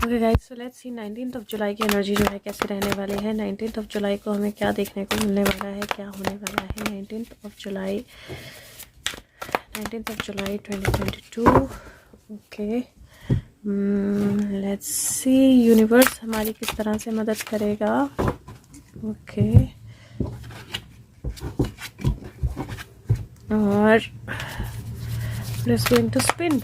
Okay guys, so let's see 19th of जुलाई की energy जो है कैसे रहने वाली है। 19th ऑफ जुलाई को हमें क्या देखने को मिलने वाला है, क्या होने वाला है 19th of July 2022। Okay, let's see universe हमारी किस तरह से मदद करेगा। ओके, और let's going to spin.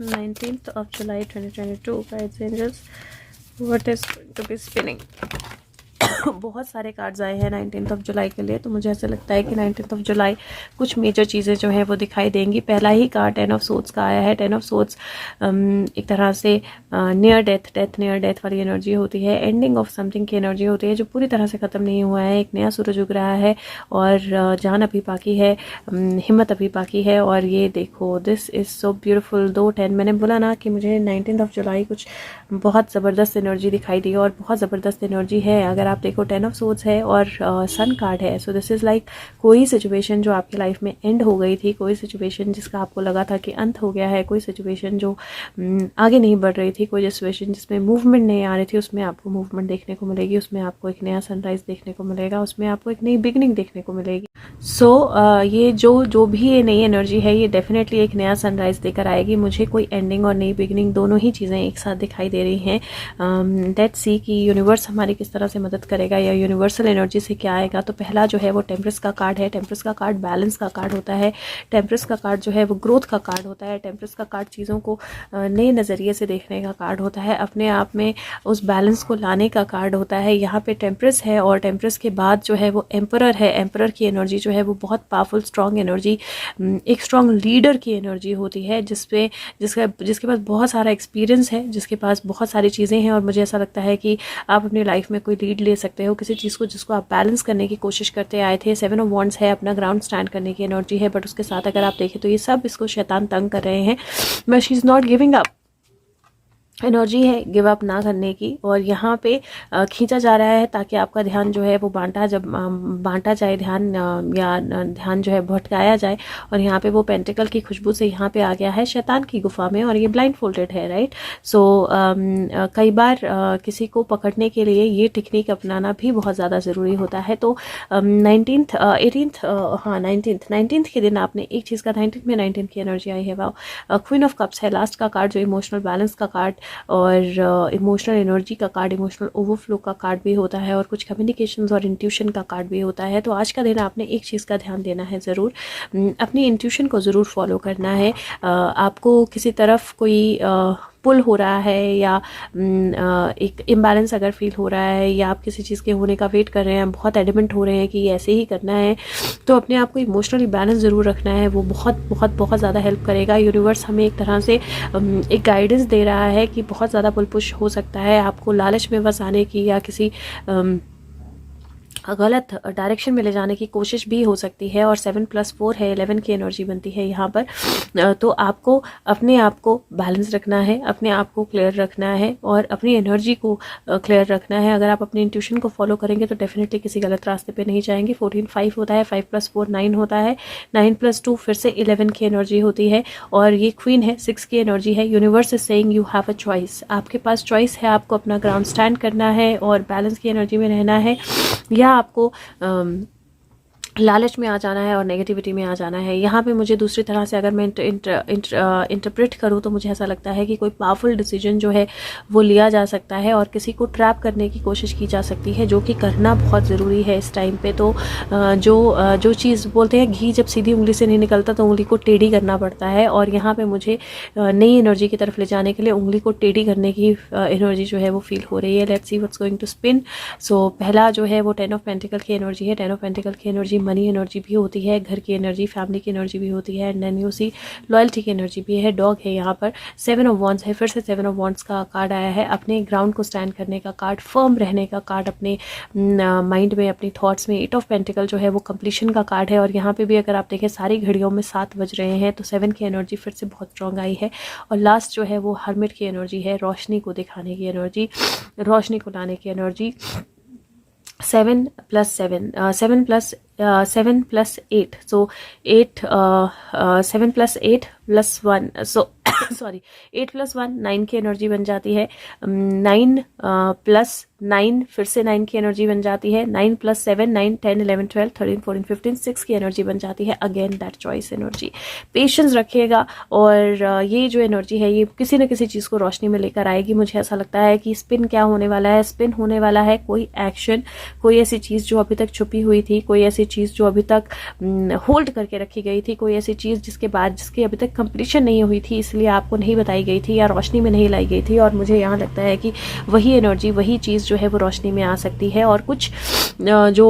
Nineteenth of July 2022 guides angels, what is going to be spinning? बहुत सारे कार्ड्स आए हैं 19th ऑफ जुलाई के लिए, तो मुझे ऐसा लगता है कि 19th ऑफ जुलाई कुछ मेजर चीज़ें जो है वो दिखाई देंगी। पहला ही कार्ड 10 ऑफ सोर्ड्स का आया है। 10 ऑफ सोर्ड्स एक तरह से नियर डेथ वाली एनर्जी होती है, एंडिंग ऑफ समथिंग की एनर्जी होती है जो पूरी तरह से ख़त्म नहीं हुआ है। एक नया सूरज उग रहा है और जान अभी बाकी है, हिम्मत अभी बाकी है। और ये देखो, दिस इज़ सो ब्यूटीफुल। 2-10 मैंने बोला ना कि मुझे 19th ऑफ जुलाई कुछ बहुत ज़बरदस्त एनर्जी दिखाई दी और बहुत ज़बरदस्त एनर्जी है। अगर आप देखो 10 ऑफ सोर्ड्स है और सन कार्ड है, सो दिस इज़ लाइक कोई सिचुएशन जो आपकी लाइफ में एंड हो गई थी, कोई सिचुएशन जिसका आपको लगा था कि अंत हो गया है, कोई सिचुएशन जो आगे नहीं बढ़ रही थी, कोई सिचुएशन जिसमें मूवमेंट नहीं आ रही थी, उसमें आपको मूवमेंट देखने को मिलेगी, उसमें आपको एक नया सनराइज देखने को मिलेगा, उसमें आपको एक नई बिगनिंग देखने को मिलेगी। सो ये जो भी ये नई एनर्जी है, ये डेफिनेटली एक नया सनराइज देकर आएगी। मुझे कोई एंडिंग और नई बिगनिंग दोनों ही चीज़ें एक साथ दिखाई दे रही हैं। लेट्स सी कि यूनिवर्स हमारी किस तरह से मदद करेगा या यूनिवर्सल एनर्जी से क्या आएगा। तो पहला जो है वो टेम्परेस का कार्ड है। टेम्परेस का कार्ड बैलेंस का कार्ड होता है। टेम्परेस का कार्ड जो है वो ग्रोथ का कार्ड होता है। टेम्परेस का कार्ड चीज़ों को नए नज़रिए से देखने का कार्ड होता है, अपने आप में उस बैलेंस को लाने का कार्ड होता है। यहाँ पे टेम्परेस है और टेम्परेस के बाद जो है वो एम्परर है। एम्परर की एनर्जी जो है वो बहुत पावरफुल स्ट्रॉन्ग एनर्जी, एक स्ट्रॉन्ग लीडर की एनर्जी होती है, जिसके पास बहुत सारा एक्सपीरियंस है, जिसके पास बहुत सारी चीज़ें हैं। और मुझे ऐसा लगता है कि आप अपनी लाइफ में कोई लीड ले सकते हो किसी चीज़ को जिसको आप बैलेंस करने की कोशिश करते आए थे। 7 ऑफ वॉन्ड्स है, अपना ग्राउंड स्टैंड करने की एनर्जी है, बट उसके साथ अगर आप देखें तो ये सब इसको शैतान तंग कर रहे हैं, but she is not giving up. Energy है गिव अप ना करने की। और यहाँ पे खींचा जा रहा है ताकि आपका ध्यान जो है वो बांटा जाए ध्यान, या ध्यान जो है भटकाया जाए। और यहाँ पे वो पेंटिकल की खुशबू से यहाँ पे आ गया है शैतान की गुफा में, और ये ब्लाइंड फोल्डेड है, राइट। सो कई बार किसी को पकड़ने के लिए ये टेक्निक अपनाना भी बहुत ज़्यादा ज़रूरी होता है। तो 19th 19th के दिन आपने एक चीज़ का 19th की एनर्जी आई है, वाओ। क्वीन ऑफ कप्स है लास्ट का कार्ड, जो इमोशनल बैलेंस का कार्ड और इमोशनल एनर्जी का कार्ड, इमोशनल ओवरफ्लो का कार्ड भी होता है, और कुछ कम्युनिकेशंस और इंट्यूशन का कार्ड भी होता है। तो आज का दिन आपने एक चीज़ का ध्यान देना है ज़रूर, अपनी इंट्यूशन को ज़रूर फॉलो करना है। आपको किसी तरफ कोई पुल हो रहा है या एक इम्बैलेंस अगर फील हो रहा है, या आप किसी चीज़ के होने का वेट कर रहे हैं, बहुत एडमेंट हो रहे हैं कि ऐसे ही करना है, तो अपने आप को इमोशनली बैलेंस ज़रूर रखना है। वो बहुत बहुत बहुत ज़्यादा हेल्प करेगा। यूनिवर्स हमें एक तरह से एक गाइडेंस दे रहा है कि बहुत ज़्यादा पुल पुश हो सकता है आपको लालच में फंसाने की, या किसी गलत डायरेक्शन में ले जाने की कोशिश भी हो सकती है। और 7+4 है, 11 की एनर्जी बनती है यहाँ पर। तो आपको अपने आप को बैलेंस रखना है, अपने आप को क्लियर रखना है, और अपनी एनर्जी को क्लियर रखना है। अगर आप अपनी इंट्यूशन को फॉलो करेंगे तो डेफिनेटली किसी गलत रास्ते पे नहीं जाएंगे। 14 5 होता है, 5+4 9 होता है, 9+2 फिर से 11 की एनर्जी होती है, और ये क्वीन है 6 की एनर्जी है। Universe is saying you have a choice. आपके पास चॉइस है, आपको अपना ग्राउंड स्टैंड करना है और बैलेंस की एनर्जी में रहना है, या आपको लालच में आ जाना है और नेगेटिविटी में आ जाना है। यहाँ पे मुझे दूसरी तरह से अगर मैं इंटरप्रेट करूँ तो मुझे ऐसा लगता है कि कोई पावरफुल डिसीजन जो है वो लिया जा सकता है, और किसी को ट्रैप करने की कोशिश की जा सकती है, जो कि करना बहुत ज़रूरी है इस टाइम पे। तो जो चीज़ बोलते हैं, घी जब सीधी उंगली से नहीं निकलता तो उंगली को टेढ़ी करना पड़ता है, और यहाँ पे मुझे नई एनर्जी की तरफ ले जाने के लिए उंगली को टेढ़ी करने की एनर्जी जो है वो फील हो रही है। Let's see what's going to spin. So पहला जो है वो 10 ऑफ पेंटिकल की एनर्जी है। 10 ऑफ पेंटिकल की एनर्जी मनी एनर्जी भी होती है, घर की एनर्जी, फैमिली की एनर्जी भी होती है, and then you see loyalty की एनर्जी भी है। डॉग है यहाँ पर। 7 ऑफ वॉन्ड्स है, फिर से 7 ऑफ वॉन्ड्स का कार्ड आया है, अपने ग्राउंड को स्टैंड करने का कार्ड, फर्म रहने का कार्ड, अपने माइंड में, अपनी थॉट्स में। 8 ऑफ पेंटिकल जो है वो कंप्लीशन का कार्ड है, और यहाँ पे भी अगर आप देखें सारी घड़ियों में 7 बज रहे हैं, तो 7 की एनर्जी फिर से बहुत स्ट्रॉन्ग आई है। और लास्ट जो है वो हर्मिट की एनर्जी है, रोशनी को दिखाने की एनर्जी, रोशनी को लाने की एनर्जी। 7+7 7 + 8, so 8 7 + 8 + 1, so सॉरी 8 + 1 9 की एनर्जी बन जाती है। 9 + 9 फिर से 9 की एनर्जी बन जाती है। 9 + 7 9 10 11 12 13 14 15 6 की एनर्जी बन जाती है। Again that choice energy. Patience रखिएगा और ये जो एनर्जी है ये किसी न किसी चीज़ को रोशनी में लेकर आएगी। मुझे ऐसा लगता है कि स्पिन क्या होने वाला है, स्पिन होने वाला है कोई एक्शन, कोई ऐसी चीज़ जो अभी तक छुपी हुई थी, कोई ऐसी चीज़ जो अभी तक होल्ड करके रखी गई थी, कोई ऐसी चीज़ जिसकी अभी तक कंप्लीशन नहीं हुई थी, इसलिए आपको नहीं बताई गई थी या रोशनी में नहीं लाई गई थी। और मुझे यहाँ लगता है कि वही एनर्जी, वही चीज़ जो है वो रोशनी में आ सकती है। और कुछ जो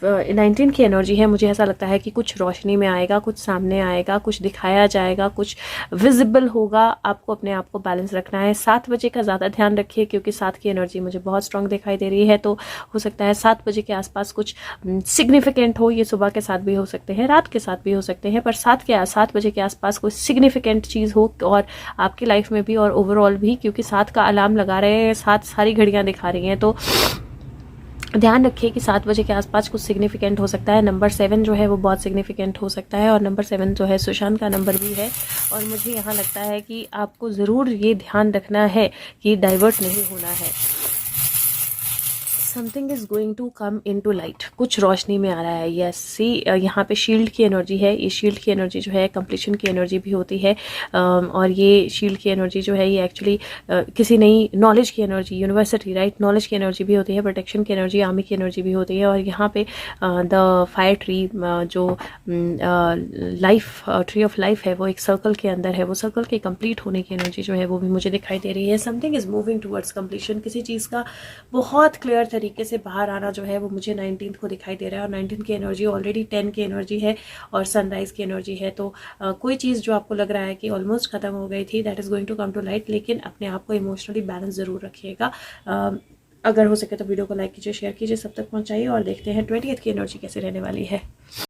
19 की एनर्जी है, मुझे ऐसा लगता है कि कुछ रोशनी में आएगा, कुछ सामने आएगा, कुछ दिखाया जाएगा, कुछ विजिबल होगा। आपको अपने आप को बैलेंस रखना है। 7 बजे का ज़्यादा ध्यान रखिए क्योंकि 7 की एनर्जी मुझे बहुत स्ट्रांग दिखाई दे रही है। तो हो सकता है 7 बजे के आसपास कुछ सिग्निफिकेंट हो। ये सुबह के साथ भी हो सकते हैं, रात के साथ भी हो सकते हैं, पर 7 बजे के आसपास कोई सिग्निफिकेंट चीज़ हो और आपकी लाइफ में भी और ओवरऑल भी, क्योंकि 7 का अलार्म लगा रहे हैं, 7 सारी घड़ियां दिखा रही हैं। तो ध्यान रखिए कि 7 बजे के आसपास कुछ सिग्निफिकेंट हो सकता है। नंबर 7 जो है वो बहुत सिग्निफिकेंट हो सकता है और नंबर 7 जो है सुशांत का नंबर भी है। और मुझे यहाँ लगता है कि आपको ज़रूर ये ध्यान रखना है कि डाइवर्ट नहीं होना है। Something is going to come into light, कुछ रोशनी में आ रहा है। यस सी, यहाँ पे शील्ड की एनर्जी है। ये शील्ड की एनर्जी जो है कंप्लीशन की एनर्जी भी होती है। और ये शील्ड की एनर्जी जो है ये एक्चुअली किसी नई नॉलेज की एनर्जी, यूनिवर्सिटी राइट, नॉलेज की एनर्जी भी होती है, प्रोटेक्शन की एनर्जी, आर्मी की एनर्जी भी होती है। और यहाँ पे द फायर ट्री जो लाइफ ट्री ऑफ लाइफ है वो एक सर्कल के अंदर है, वो सर्कल के कंप्लीट होने की एनर्जी जो है वो भी मुझे दिखाई दे रही है। Something is moving towards completion, किसी चीज़ का बहुत क्लियर तरीके से बाहर आना जो है वो मुझे 19 को दिखाई दे रहा है। और 19 की एनर्जी ऑलरेडी 10 की एनर्जी है और सनराइज की एनर्जी है। तो कोई चीज़ जो आपको लग रहा है कि ऑलमोस्ट खत्म हो गई थी, that is going to come to light. लेकिन अपने आप को इमोशनली बैलेंस ज़रूर रखिएगा। अगर हो सके तो वीडियो को लाइक कीजिए, शेयर कीजिए, सब तक पहुंचाइए और देखते हैं 20th की एनर्जी कैसे रहने वाली है।